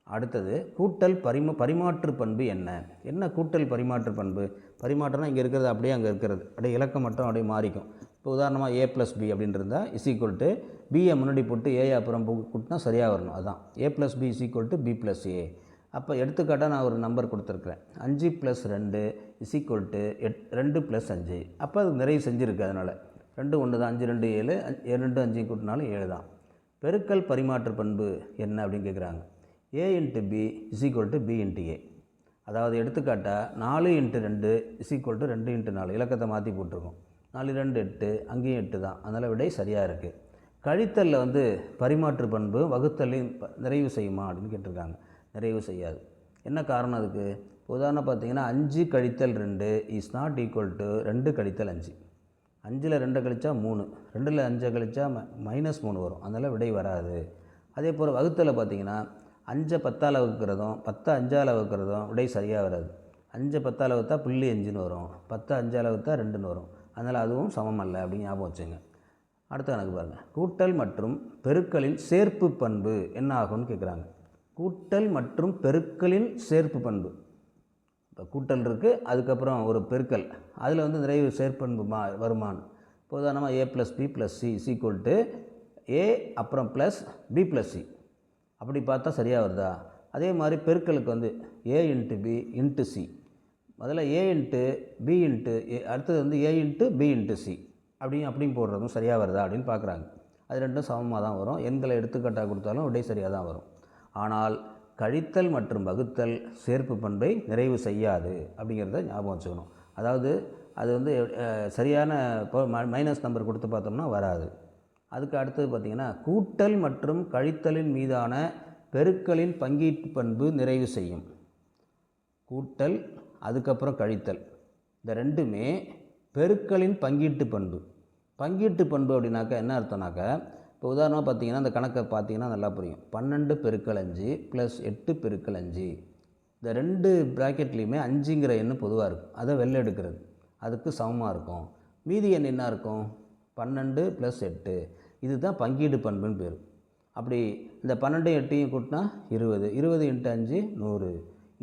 அடுத்தது கூட்டல் பரிமாற்று பண்பு என்ன கூட்டல் பரிமாற்று பண்பு? பரிமாற்றம்னா இங்கே இருக்கிறது அப்படியே அங்கே இருக்கிறது, அப்படியே இலக்கம் மட்டும் அப்படியே மாறிக்கும். இப்போ உதாரணமாக A + B அப்படின்னு இருந்தால் = பியை முன்னாடி போட்டு ஏ அப்புறம் கூட்டினா சரியாக வரணும். அதுதான் A + B = B + A. அப்போ எடுத்துக்காட்டாக நான் ஒரு நம்பர் கொடுத்துருக்குறேன், 5 + 2 = 2 + 5. அப்போ அது நிறைய செஞ்சுருக்கு. அதனால் 2 1 தான், 5 2 7, 2 5 கூட்டினாலும் 7 தான். பெருக்கல் பரிமாற்று பண்பு என்ன அப்படின்னு கேட்குறாங்க. A × B = B × A. அதாவது எடுத்துக்காட்டாக 4 × 2 = 2 × 4. இலக்கத்தை மாற்றி போட்டிருக்கோம். 4 2 8, அங்கேயும் 8 தான். அதனால் விடை சரியாக இருக்குது. கழித்தலில் வந்து பரிமாற்று பண்பு வகுத்தலையும் நிறைவு செய்யுமா அப்படின்னு கேட்டிருக்காங்க. நிறைவு செய்யாது. என்ன காரணம் அதுக்கு? உதாரணம் பார்த்தீங்கன்னா 5 - 2 = (2 - 5). 5ல் 2 கழிச்சா 3, 2ல் 5 கழிச்சா -3 வரும். அதனால் விடை வராது. அதே போல் வகுத்தலில் பார்த்தீங்கன்னா 5 10ஆல் வகுக்கிறதும் 10 5ஆல் வகுக்கிறதும் விடை சரியாக வராது. 5 10ஆல் வகுத்தா .5ன்னு வரும், 10 5ஆல் வகுத்தா 2ன்னு வரும். அதனால் அதுவும் சமம் அல்ல அப்படின்னு ஞாபகம் வச்சுங்க. அடுத்த கணக்கு பாருங்கள். கூட்டல் மற்றும் பெருக்கலின் சேர்ப்பு பண்பு என்ன ஆகும்னு கேட்குறாங்க. கூட்டல் மற்றும் பெருக்கலின் சேர்ப்பு பண்பு. இப்போ கூட்டல் இருக்குது, அதுக்கப்புறம் ஒரு பெருக்கல், அதில் வந்து நிறைவு சேர்ப்பண்பு வருமானம். இப்போ உதாரணமாக A + B + C = ஏ அப்புறம் ப்ளஸ் பி ப்ளஸ் சி அப்படி பார்த்தா சரியாக வருதா? அதே மாதிரி பெருக்கலுக்கு வந்து A into B into C, முதல்ல ஏ இன்ட்டு பி இன்ட்டு ஏ, அடுத்தது வந்து A into B into C அப்படியும் போடுறதும் சரியாக வருதா அப்படின்னு பார்க்குறாங்க. அது ரெண்டும் சமமாக தான் வரும். எண்களை எடுத்துக்காட்டாக கொடுத்தாலும் விடை சரியாக தான் வரும். ஆனால் கழித்தல் மற்றும் வகுத்தல் சேர்ப்பு பண்பை நிறைவு செய்யாது அப்படிங்கிறத ஞாபகம் வச்சுக்கணும். அதாவது அது வந்து சரியான இப்போ மைனஸ் நம்பர் கொடுத்து பார்த்தோம்னா வராது. அதுக்கு அடுத்தது பார்த்திங்கன்னா கூட்டல் மற்றும் கழித்தலின் மீதான பெருக்கலின் பங்கீட்டு பண்பு நிறைவு செய்யும். கூட்டல் அதுக்கப்புறம் கழித்தல் இந்த ரெண்டுமே பெருக்கலின் பங்கீட்டு பண்பு. பங்கீட்டு பண்பு அப்படின்னாக்கா என்ன அர்த்தம்னாக்கா, இப்போ உதாரணமாக பார்த்தீங்கன்னா அந்த கணக்கை பார்த்தீங்கன்னா நல்லா புரியும். 12 பெருக்கல் 5 ப்ளஸ் 8 பெருக்கல் 5, இந்த ரெண்டு ப்ராக்கெட்லேயுமே 5ங்கிற எண்ணு பொதுவாக இருக்கும். அதை வெளில எடுக்கிறது அதுக்கு சமமாக இருக்கும். மீதி எண் என்ன இருக்கும்? 12 ப்ளஸ் 8. இதுதான் பங்கீடு பண்புன்னு பேர். அப்படி இந்த 12 8 கூட்டினா 20, 20 இன்ட்டு 5 100.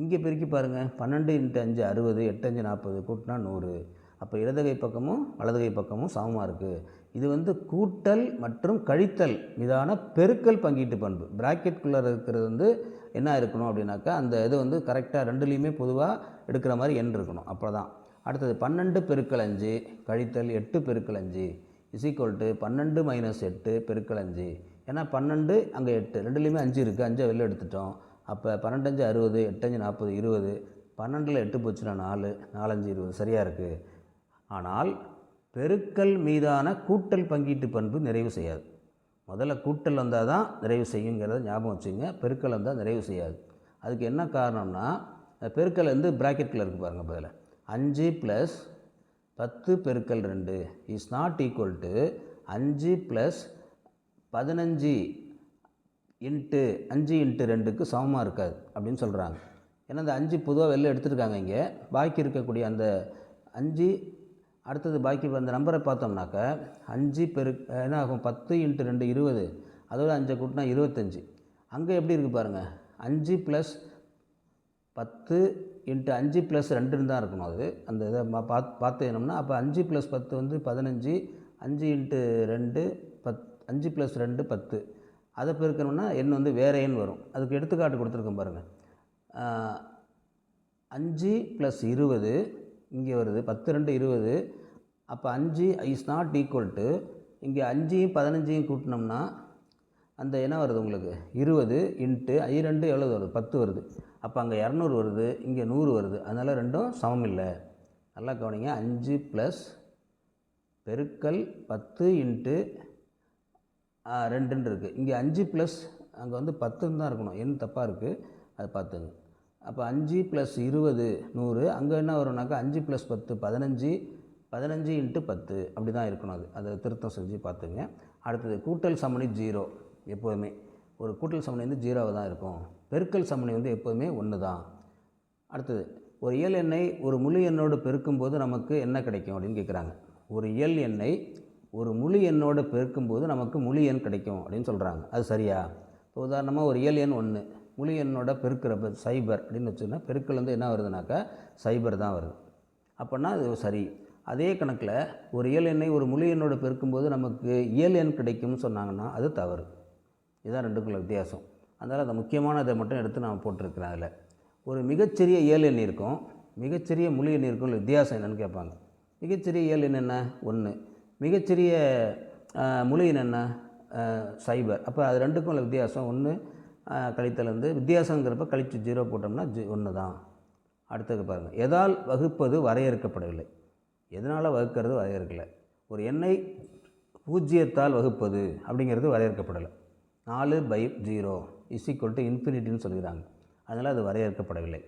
இங்கே பெருக்கி பாருங்கள், 12 இன்ட்டு 5 60, 8 5 40 கூட்டினா 100. அப்போ இடதுகை பக்கமும் வலதுகை பக்கமும் சமமாக இருக்குது. இது வந்து கூட்டல் மற்றும் கழித்தல் மீதான பெருக்கல் பங்கீட்டு பண்பு. ப்ராக்கெட்குள்ளே இருக்கிறது வந்து என்ன இருக்கணும் அப்படின்னாக்கா, அந்த இது வந்து கரெக்டாக ரெண்டுலேயுமே பொதுவாக எடுக்கிற மாதிரி எண் இருக்கணும். அப்போ தான். அடுத்தது 12 பெருக்கல் 5 கழித்தல் 8 பெருக்கல் 5 இஸ் ஈக்குவல் டு 12 மைனஸ் 8 பெருக்கல் 5. ஏன்னா 12 அங்கே 8 ரெண்டுலேயுமே 5 இருக்குது, 5 வெளில எடுத்துட்டோம். அப்போ 12 5 60, 8 5 40 20, 12ல் 8 போச்சுன்னா 4, 4 5 20 சரியாக இருக்குது. ஆனால் பெருக்கல் மீதான கூட்டல் பங்கீட்டு பண்பு நிறைவு செய்யாது. முதல்ல கூட்டல் வந்தால் தான் நிறைவு செய்யுங்கிறத ஞாபகம் வச்சுங்க. பெருக்கல் வந்தால் நிறைவு செய்யாது. அதுக்கு என்ன காரணம்னா, பெருக்கல் வந்து ப்ராக்கெட்டில் இருக்குது பாருங்கள். பதில் 5 ப்ளஸ் 10 பெருக்கல் 2 is not equal to 5 plus 15 into 5 into 2க்கு சமமாக இருக்காது அப்படின்னு சொல்கிறாங்க. ஏன்னா அந்த 5 பொதுவாக வெளில எடுத்துருக்காங்க. இங்கே பாக்கி இருக்கக்கூடிய அந்த 5 அடுத்தது பாக்கி அந்த நம்பரை பார்த்தோம்னாக்கா 5 என்ன ஆகும்? 10 இன்ட்டு 2 20, அதோட 5 கூட்டினா 25. அங்கே எப்படி இருக்குது பாருங்கள், 5 ப்ளஸ் 10 இன்ட்டு 5 ப்ளஸ் 2ன்னு தான் இருக்கணும். அது அந்த இதை பார்த்து என்னம்னா, அப்போ 5 ப்ளஸ் 10 வந்து 15, 5 இன்ட்டு 2 5 ப்ளஸ் 2 10. அதை பெருக்கணும்னா எண் வந்து வேறு எண் வரும். அதுக்கு எடுத்துக்காட்டு கொடுத்துருக்கோம் பாருங்கள். 5 ப்ளஸ் 20 இங்கே வருது, 10 2 20. அப்போ 5 இஸ் நாட் ஈக்குவல் டு, இங்கே 5யும் 15யும் கூட்டினோம்னா அந்த என்ன வருது உங்களுக்கு? 20 இன்ட்டு 2 எவ்வளோ வருது? 10 வருது. அப்போ அங்கே 200 வருது, இங்கே 100 வருது. அதனால் ரெண்டும் சமம் இல்லை. நல்லா கவனிங்க. 5 ப்ளஸ் பெருக்கல் 10 இன்ட்டு 2ன்னு இருக்குது. இங்கே 5 ப்ளஸ் அங்கே வந்து 10ன்னு தான் இருக்கணும். எண் தப்பாக இருக்குது, அது பார்த்துங்க. அப்போ 5 ப்ளஸ் 20 100. அங்கே என்ன வரும்னாக்கா 5 ப்ளஸ் 10 15, 15 இன்ட்டு 10 அப்படி தான் இருக்கணும். அதை திருத்தம் செஞ்சு பார்த்துங்க. அடுத்தது கூட்டல் சமணி 0. எப்போதுமே ஒரு கூட்டல் சமணி வந்து 0 தான் இருக்கும். பெருக்கல் சமணி வந்து எப்போதுமே 1 தான். அடுத்தது ஒரு இயல் எண்ணை ஒரு முழு எண்ணோடு பெருக்கும்போது நமக்கு என்ன கிடைக்கும் அப்படின்னு கேட்குறாங்க. ஒரு இயல் எண்ணை ஒரு முழு எண்ணோடு பெருக்கும்போது நமக்கு முழு எண் கிடைக்கும் அப்படின்னு சொல்கிறாங்க. அது சரியா? இப்போ உதாரணமாக ஒரு இயல் எண் 1 முழு எண்ணோட பெருக்கிறப்ப 0 அப்படின்னு வச்சுன்னா பெருக்கல் வந்து என்ன வருதுனாக்கா 0 தான் வருது. அப்படின்னா அது சரி. அதே கணக்கில் ஒரு இயல் எண்ணை ஒரு முழு எண்ணோடு பெருக்கும்போது நமக்கு இயல் எண் கிடைக்கும்னு சொன்னாங்கன்னா அது தவறு. இதுதான் ரெண்டுக்குள்ள வித்தியாசம். அதனால் அந்த முக்கியமான இதை மட்டும் எடுத்து நான் போட்டிருக்கிறேன். அதில் ஒரு மிகச்சிறிய இயல் எண் இருக்கும், மிகச்சிறிய முழு எண் இருக்கும். வித்தியாசம் என்னென்னு கேட்பாங்க. மிகச்சிறிய இயல் எண் என்ன? 1. மிகச்சிறிய முழு எண் என்ன? 0. அப்போ அது ரெண்டுக்கும் உள்ள வித்தியாசம் 1 கழித்தல் வந்து வித்தியாசங்கிறப்ப கழித்து 0 போட்டோம்னா 1 தான். அடுத்தது பாருங்கள். எதால் வகுப்பது வரையறுக்கப்படவில்லை. எதனால் வகுக்கிறது வரையறுக்கலை. ஒரு எண்ணை 0ஆல் வகுப்பது அப்படிங்கிறது வரையறுக்கப்படலை. 4/0 இஸ் ஈக்குவல் டு இன்ஃபினிட்டின்னு சொல்கிறாங்க. அதனால் அது வரையறுக்கப்படவில்லை.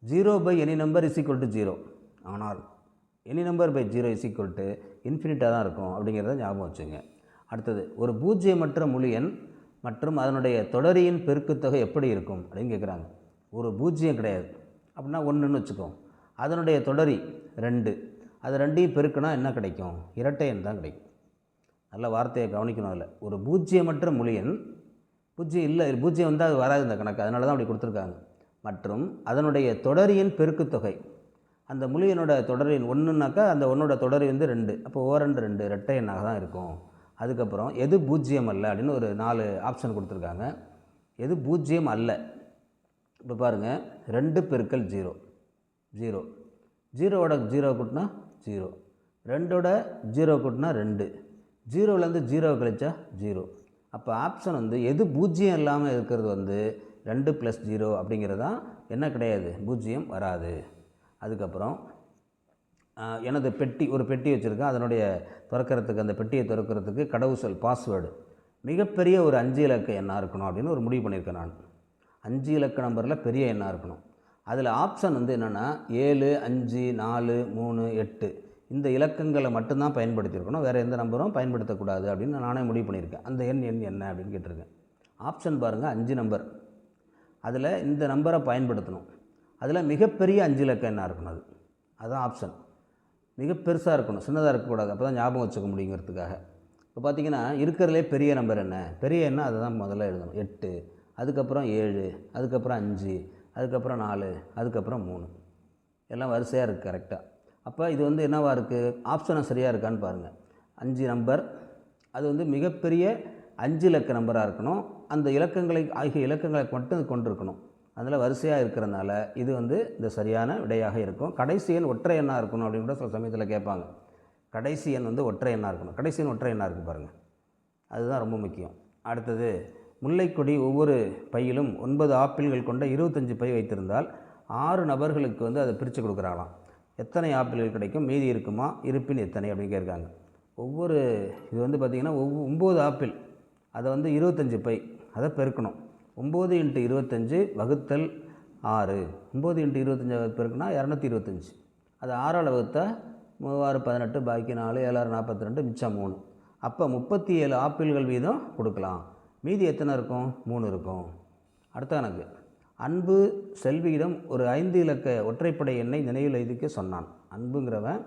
0/any number is equal to 0. ஆனால் any number by 0 is equal to இன்ஃபினிட்டாக தான் இருக்கும் அப்படிங்கிறத ஞாபகம் வச்சுங்க. அடுத்தது ஒரு பூஜ்ஜியமற்ற முழு எண் மற்றும் அதனுடைய தொடரியின் பெருக்குத்தொகை எப்படி இருக்கும் அப்படின்னு கேட்குறாங்க. ஒரு பூஜ்ஜியம் கிடையாது அப்படின்னா 1ன்னு வச்சுக்கோம். அதனுடைய தொடரி 2, அது 2ஐயும் பெருக்குனா என்ன கிடைக்கும்? இரட்டை எண் தான் கிடைக்கும். நல்ல வார்த்தையை கவனிக்கணும். அதில் ஒரு பூஜ்ஜியமற்ற முழு எண், பூஜ்ஜியம் இல்லை, பூஜ்ஜியம் வந்தால் அது வராது இந்த கணக்கு, அதனால தான் அப்படி கொடுத்துருக்காங்க. மற்றும் அதனுடைய தொடரியின் பெருக்குத்தொகை, அந்த முழு எண்ணோட தொடரின் 1னாக்கா அந்த 1ஓட தொடரி வந்து 2, அப்போ 2 2 இரட்டை எண்ணாக தான் இருக்கும். அதுக்கப்புறம் எது பூஜ்ஜியம் அல்ல அப்படின்னு ஒரு 4 ஆப்ஷன் கொடுத்துருக்காங்க. எது பூஜ்ஜியம் அல்ல? இப்போ பாருங்கள், 2 பெருக்கல் 0 0, 0வோட 0 கூட்டினா 0, 2ஓட 0 கூட்டினா 2, 0லேருந்து 0 கழிச்சா 0. அப்போ ஆப்ஷன் வந்து எது பூஜ்ஜியம் இல்லாமல் இருக்கிறது வந்து 2 + 0 அப்படிங்கிறது தான் என்ன கிடையாது, பூஜ்ஜியம் வராது. அதுக்கப்புறம் எனது பெட்டி, ஒரு பெட்டி வச்சுருக்கேன், அதனுடைய திறக்கிறதுக்கு, அந்த பெட்டியை திறக்கிறதுக்கு கடவுச்சொல் பாஸ்வேர்டு மிகப்பெரிய ஒரு 5 இலக்க எண்ணாக இருக்கணும் அப்படின்னு ஒரு முடிவு பண்ணியிருக்கேன் நான். 5 இலக்க நம்பரில் பெரிய எண்ணாக இருக்கணும். அதில் ஆப்ஷன் வந்து என்னென்னா 7, 5, 4, 3, 8 இந்த இலக்கங்களை மட்டும்தான் பயன்படுத்தியிருக்கணும், வேறு எந்த நம்பரும் பயன்படுத்தக்கூடாது அப்படின்னு நானே முடிவு பண்ணியிருக்கேன். அந்த எண் என்ன அப்படின்னு கேட்டிருக்கேன். ஆப்ஷன் பாருங்கள், 5 நம்பர், அதில் இந்த நம்பரை பயன்படுத்தணும். அதில் மிகப்பெரிய 5 இலக்க எண்ணாக இருக்கணும். அதுதான் ஆப்ஷன். மிக பெருசாக இருக்கணும், சின்னதாக இருக்கக்கூடாது, அப்போ தான் ஞாபகம் வச்சுக்க முடியுங்கிறதுக்காக. இப்போ பார்த்திங்கன்னா இருக்கிறதுலே பெரிய நம்பர் என்ன, பெரிய எண்ணா அதை தான் முதல்ல எழுதணும். 8, அதுக்கப்புறம் 7, அதுக்கப்புறம் 5, அதுக்கப்புறம் 4, அதுக்கப்புறம் 3, எல்லாம் வரிசையாக இருக்குது கரெக்டாக. அப்போ இது வந்து என்னவாக இருக்குது, ஆப்ஷனை சரியாக இருக்கான்னு பாருங்கள். 5 நம்பர், அது வந்து மிகப்பெரிய 5 இலக்க நம்பராக இருக்கணும், அந்த இலக்கங்களை ஆகிய இலக்கங்களை மட்டும் கொண்டிருக்கணும், அதில் வரிசையாக இருக்கிறதுனால இது வந்து இந்த சரியான விடையாக இருக்கும். கடைசி எண் ஒற்றை எண்ணாக இருக்கணும் அப்படின்னு கூட சில சமயத்தில் கேட்பாங்க. கடைசி எண் வந்து ஒற்றை எண்ணாக இருக்கணும். கடைசி எண் ஒற்றை எண்ணாக இருக்குது பாருங்கள், அதுதான் ரொம்ப முக்கியம். அடுத்தது, முல்லைக்கொடி ஒவ்வொரு பையிலும் 9 ஆப்பிள்கள் கொண்ட 25 பை வைத்திருந்தால் 6 நபர்களுக்கு வந்து அதை பிரித்து கொடுக்குறாங்களாம். எத்தனை ஆப்பிள்கள் கிடைக்கும், மீதி இருக்குமா, இருப்பின் எத்தனை அப்படின்னு கேட்குறாங்க. ஒவ்வொரு இது வந்து பார்த்திங்கன்னா 9 ஆப்பிள், அதை வந்து 25 பை, அதை பெருக்கணும். 9 × 25 வகுத்தல் 6, 9 × 25 பெருக்குனா 225, அது 6ஆல் வகுத்தா 3 6 18, பாக்கி 4, 7 6 42, மிச்சம் 3. அப்போ 37 ஆப்பிள்கள் வீதம் கொடுக்கலாம். மீதி எத்தனை இருக்கும், 3 இருக்கும். அடுத்த கணக்கு, அன்பு செல்வியிடம் ஒரு 5 இலக்க ஒற்றைப்படை எண்ணை நினைவில் எழுதிக்க சொன்னான். அன்புங்கிறவன்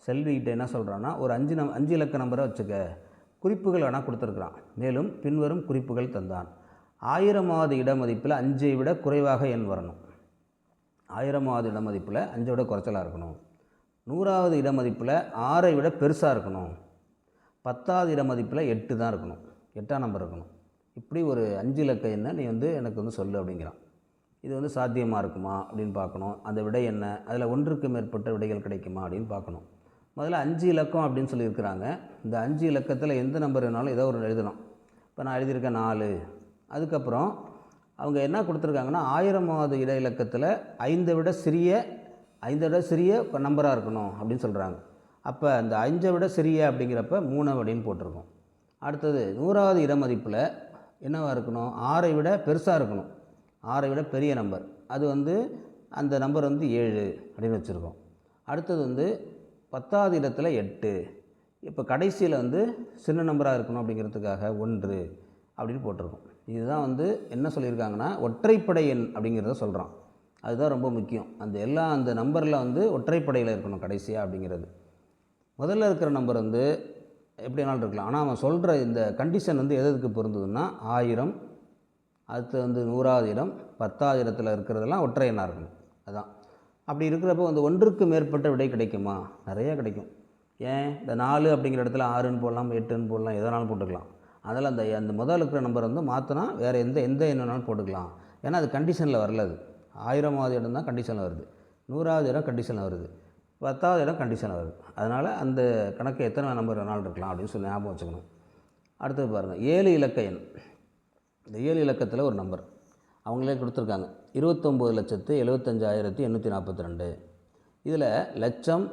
செல்விகிட்ட என்ன சொல்கிறான்னா, ஒரு 5 இலக்க நம்பரை வச்சுக்க, குறிப்புகள் ஆனால் கொடுத்துருக்குறான். மேலும் பின்வரும் குறிப்புகள் தந்தான். 1000வது இட மதிப்பில் 5ஐ விட குறைவாக எண் வரணும். 1000வது இட மதிப்பில் 5ஐ விட குறைச்சலாக இருக்கணும். 100வது இட மதிப்பில் 6ஐ விட பெருசாக இருக்கணும். 10வது இட மதிப்பில் 8 தான் இருக்கணும், 8ஆம் நம்பர் இருக்கணும். இப்படி ஒரு 5 இலக்க எண்ணை நீ வந்து எனக்கு வந்து சொல்லு அப்படிங்கிறான். இது வந்து சாத்தியமாக இருக்குமா அப்படின்னு பார்க்கணும். அந்த விடை என்ன, அதில் ஒன்றுக்கு மேற்பட்ட விடைகள் கிடைக்குமா அப்படின்னு பார்க்கணும். முதல்ல 5 இலக்கம் அப்படின்னு சொல்லியிருக்கிறாங்க. இந்த 5 இலக்கத்தில் எந்த நம்பர் வேணாலும் ஏதோ ஒரு எழுதணும். இப்போ நான் எழுதியிருக்கேன் 4. அதுக்கப்புறம் அவங்க என்ன கொடுத்துருக்காங்கன்னா, 1000வது இட இலக்கத்தில் 5ஐ விட சிறிய நம்பராக இருக்கணும் அப்படின்னு சொல்கிறாங்க. அப்போ அந்த 5ஐ விட சிறிய அப்படிங்கிறப்ப 3 அப்படின்னு போட்டிருக்கோம். அடுத்தது 100வது இட மதிப்பில் என்னவாக இருக்கணும், 6ஐ விட பெருசாக இருக்கணும், 6ஐ விட பெரிய நம்பர், அது வந்து அந்த நம்பர் வந்து 7 அப்படின்னு வச்சுருக்கோம். அடுத்தது வந்து 10வது இடத்துல 8, இப்போ கடைசியில் வந்து சின்ன நம்பராக இருக்கணும் அப்படிங்கிறதுக்காக 1 அப்படின்னு போட்டிருக்கோம். இதுதான் வந்து என்ன சொல்லியிருக்காங்கன்னா, ஒற்றைப்படை எண் அப்படிங்கிறத சொல்கிறான். அதுதான் ரொம்ப முக்கியம். அந்த நம்பரில் வந்து ஒற்றைப்படையில் இருக்கணும் கடைசியாக அப்படிங்கிறது. முதல்ல இருக்கிற நம்பர் வந்து எப்படி வேணாலும் இருக்கலாம், ஆனால் அவன் சொல்கிற இந்த கண்டிஷன் வந்து எதுக்கு பொருந்ததுன்னா, 1000, அடுத்து வந்து 100வது இடம், 10வது இடத்துல இருக்கிறதெல்லாம் ஒற்றை எண்ணாக இருக்கணும். அதுதான். அப்படி இருக்கிறப்போ வந்து ஒன்றுக்கு மேற்பட்ட விடை கிடைக்குமா, நிறையா கிடைக்கும். ஏன், இந்த 4 அப்படிங்கிற இடத்துல 6ன்னு போடலாம், 8ன்னு போடலாம், எதனாலும் போட்டுக்கலாம். அதில் அந்த முதல் இருக்கிற நம்பர் வந்து மாற்றினா வேறு எந்த எண்ணாலும் போட்டுக்கலாம். ஏன்னா அது கண்டிஷனில் வரல. அது 1000வது இடம் தான் கண்டிஷனில் வருது, 100வது இடம் கண்டிஷனில் வருது, 10வது இடம் கண்டிஷனில் வருது. அதனால் அந்த கணக்கு எத்தனை நம்பர் வேணாலும் இருக்கலாம் அப்படின்னு சொல்லி ஞாபகம் வச்சுக்கணும். அடுத்தது பாருங்கள், 7 இலக்க எண். இந்த 7 இலக்கத்தில் ஒரு நம்பர் அவங்களே கொடுத்துருக்காங்க, 29,75,842. இதில் லட்சம்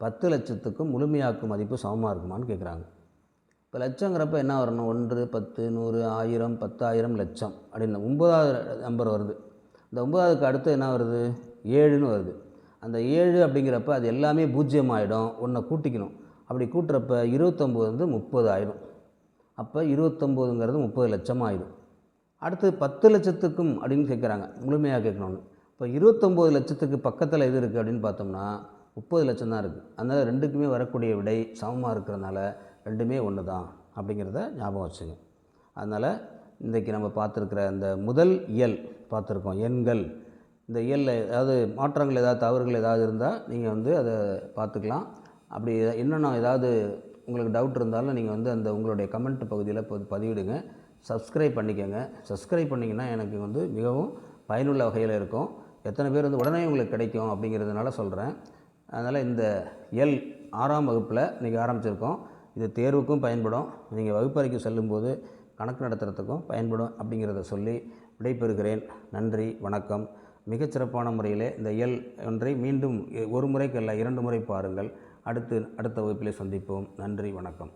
10 லட்சத்துக்கும் முழுமையாக்கும் மதிப்பு சமமாக இருக்குமான்னு கேட்குறாங்க. இப்போ லட்சங்கிறப்ப என்ன வரணும், 1 10 100 1000 10,000 லட்சம் அப்படின்னு 9வது நம்பர் வருது. இந்த 9வதுக்கு அடுத்து என்ன வருது, 7ன்னு வருது. அந்த 7 அப்படிங்கிறப்ப அது எல்லாமே 0 ஆகிடும், ஒன்றை கூட்டிக்கணும். அப்படி கூட்டுறப்ப 29 வந்து 30 ஆகிடும். அப்போ 29ங்கிறது 30 லட்சம் ஆகிடும். அடுத்து 10 லட்சத்துக்கும் அப்படின்னு கேட்குறாங்க, முழுமையாக கேட்கணும்னு. இப்போ 29 லட்சத்துக்கு பக்கத்தில் எது இருக்குது அப்படின்னு பார்த்தோம்னா 30 லட்சம் தான் இருக்குது. அதனால் ரெண்டுக்குமே வரக்கூடிய விடை சமமாக இருக்கிறதுனால ரெண்டுமே ஒன்று தான் அப்படிங்கிறத ஞாபகம் வச்சுங்க. அதனால் இன்றைக்கி நம்ம பார்த்துருக்கிற இந்த முதல் இயல் பார்த்துருக்கோம், எண்கள். இந்த இயலில் ஏதாவது மாற்றங்கள், ஏதாவது தவறுகள் ஏதாவது இருந்தால் நீங்கள் வந்து அதை பார்த்துக்கலாம். அப்படி இன்னும் ஏதாவது உங்களுக்கு டவுட் இருந்தாலும் நீங்கள் வந்து அந்த உங்களுடைய கமெண்ட் பகுதியில் பதிவிடுங்க. சப்ஸ்கிரைப் பண்ணிக்கோங்க. சப்ஸ்கிரைப் பண்ணிங்கன்னா எனக்கு வந்து மிகவும் பயனுள்ள வகையில் இருக்கும். எத்தனை பேர் வந்து உடனே உங்களுக்கு கிடைக்கும் அப்படிங்கிறதுனால சொல்கிறேன். அதனால் இந்த 6ஆம் வகுப்பில் இன்றைக்கி ஆரம்பிச்சிருக்கோம். இது தேர்வுக்கும் பயன்படும், நீங்கள் வகுப்பறைக்கு செல்லும்போது கணக்கு நடத்துகிறதுக்கும் பயன்படும் அப்படிங்கிறத சொல்லி விடைபெறுகிறேன். நன்றி, வணக்கம். மிகச்சிறப்பான முறையில் இந்த ஒன்றை மீண்டும் ஒரு முறைக்கு அல்ல 2 முறை பாருங்கள். அடுத்த வகுப்பிலே சந்திப்போம். நன்றி, வணக்கம்.